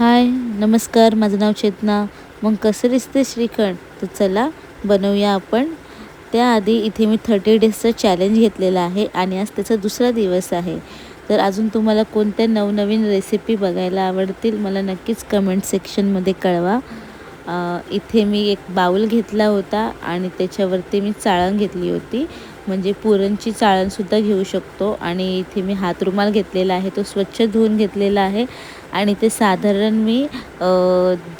हाय, नमस्कार. माझं नाव चेतना. मग कसं दिसते श्रीखंड? तर चला बनवूया आपण. त्याआधी इथे मी 30 डेजचा चॅलेंज घेतलेला आहे आणि आज त्याचा दुसरा दिवस आहे. तर अजून तुम्हाला कोणत्या नवनवीन रेसिपी बघायला आवडतील मला नक्कीच कमेंट सेक्शनमध्ये कळवा. इथे मी एक बाउल घेतला होता आणि त्याच्यावरती मी चाळण घेतली होती. म्हणजे पुरणची चाळणसुद्धा घेऊ शकतो. आणि इथे मी हातरुमाल घेतलेला आहे, तो स्वच्छ धुवून घेतलेला आहे. आणि ते साधारण मी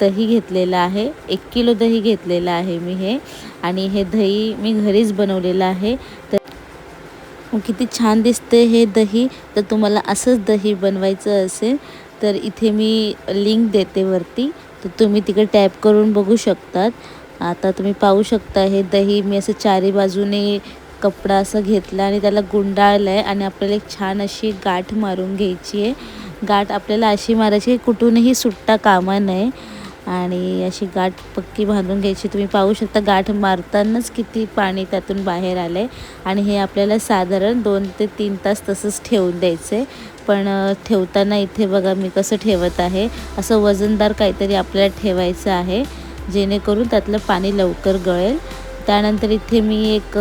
दही घेतलेलं आहे, 1 किलो दही घेतलेलं आहे मी हे. आणि हे दही मी घरीच बनवलेलं आहे. तर किती छान दिसते हे दही. तर तुम्हाला असंच दही बनवायचं असेल तर इथे मी लिंक देते वरती, तर तुम्ही तिकडे टॅप करून बघू शकतात. आता तुम्ही पाहू शकता हे दही मी असं चारी बाजूने कपडा असं घेतला आणि त्याला गुंडाळलं आहे. आणि आपल्याला एक छान अशी गाठ मारून घ्यायची आहे. गाठ आपल्याला अशी मारायची कुठूनही सुट्टा कामा नये आणि अशी गाठ पक्की बांधून घ्यायची. तुम्ही पाहू शकता गाठ मारतानाच किती पाणी त्यातून बाहेर आलं आहे. आणि हे आपल्याला साधारण 2 ते 3 तास तसंच ठेवून द्यायचं आहे. पण ठेवताना इथे बघा मी कसं ठेवत आहे. असं वजनदार काहीतरी आपल्याला ठेवायचं आहे जेणेकरून त्यातलं पाणी लवकर गळेल. त्यानंतर इथे मी एक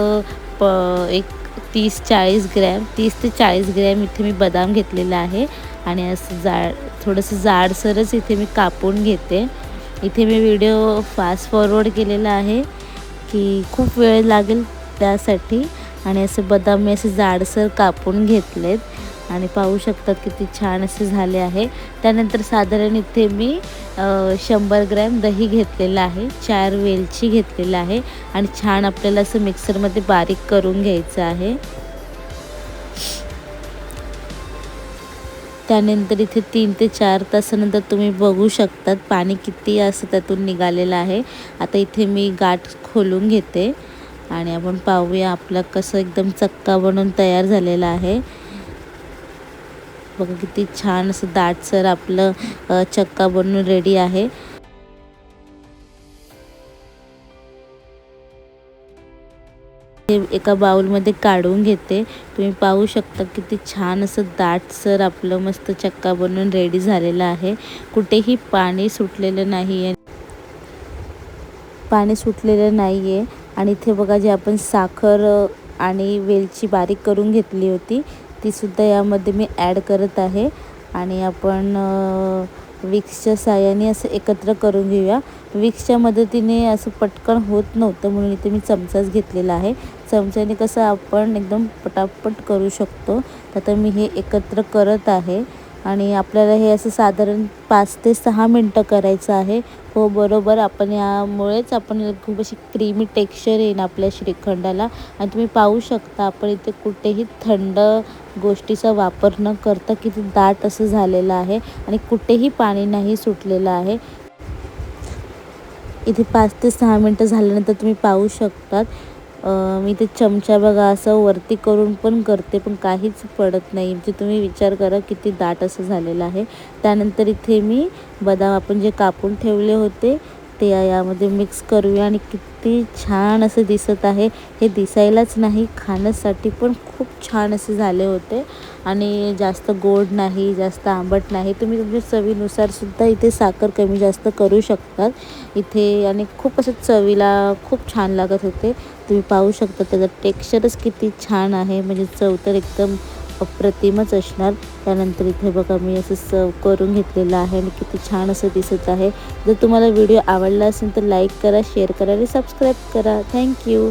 30 ते 40 ग्रॅम इथे मी बदाम घेतलेला आहे. आणि असं थोडंसं जाडसरच इथे मी कापून घेते. इथे मी व्हिडिओ फास्ट फॉरवर्ड केलेला आहे की खूप वेळ लागेल त्यासाठी. आणि असे बदाम मी असे जाडसर कापून घेतलेत आणि पाहू शकतात किती छान असे झाले आहे. त्यानंतर साधारण इथे मी 100 ग्रॅम दही घेतलेलं आहे, 4 वेलची घेतलेलं आहे. आणि छान आपल्याला असं मिक्सरमध्ये बारीक करून घ्यायचं आहे. त्यानंतर इथे 3 ते 4 तासानंतर तुम्ही बघू शकतात पाणी किती असं त्यातून निघालेलं आहे. आता इथे मी गाठ खोलून घेते आणि आपण पाहूया आपलं कसं एकदम चक्का बनून तयार झालेला आहे. बघा किती छान असं दाटसर आपलं चक्का बनून रेडी आहे. एका बाउलमध्ये काढून घेते. तुम्ही पाहू शकता किती छान असं दाटसर आपलं मस्त चक्का बनून रेडी झालेलं आहे. कुठेही पाणी सुटलेलं नाही आहे. आणि इथे बघा जे आपण साखर आणि वेलची बारीक करून घेतली होती ती सुद्धा यामध्ये मी ॲड करत आहे. आणि आपण विक्सच्या साहाय्याने असं एकत्र करून घेऊया. विक्सच्या मदतीने असं पटकन होत नव्हतं म्हणून इथे मी चमचाच घेतलेला आहे. चमच्याने कसं आपण एकदम पटापट करू शकतो. तर मी हे एकत्र करत आहे. आणि आपल्याला हे असं साधारण 5 ते 6 मिनटं करायचं आहे. हो बरोबर, आपण यामुळेच आपण खूप अशी क्रीमी टेक्स्चर येईन आपल्या श्रीखंडाला. आणि तुम्ही पाहू शकता आपण इथे कुठेही थंड गोष्टीचा वापर न करता किती दाट असं झालेलं आहे आणि कुठेही पाणी नाही सुटलेलं आहे. इथे 5 ते 6 मिनटं झाल्यानंतर तुम्ही पाहू शकतात मी ते चमचा बघा असं वरती करून पण करते पण काहीच पडत नाही. म्हणजे तुम्ही विचार करा किती दाट असं झालेलं आहे. त्यानंतर इथे मी बदाम आपण जे कापून ठेवले होते ते यामध्ये मिक्स करूया. आणि किती छान असं दिसत आहे. हे दिसायलाच नाही, खाण्यासाठी पण खूप छान असे झाले होते. आणि जास्त गोड नाही, जास्त आंबट नाही. तुम्ही तुमच्या चवीनुसार सुद्धा इथे साखर कमी जास्त करू शकतात इथे. आणि खूप असं चवीला खूप छान लागत होते. तुम्ही पाहू शकता त्याचं टेक्स्चरच किती छान आहे. म्हणजे चव तर एकदम अप्रतिमच असणार. त्यानंतर इथे बघा मी असं सर्व करून घेतलेलं आहे आणि किती छान असं दिसत आहे. जर तुम्हाला व्हिडिओ आवडला असेल तर लाईक करा, शेअर करा आणि सबस्क्राईब करा. थँक्यू.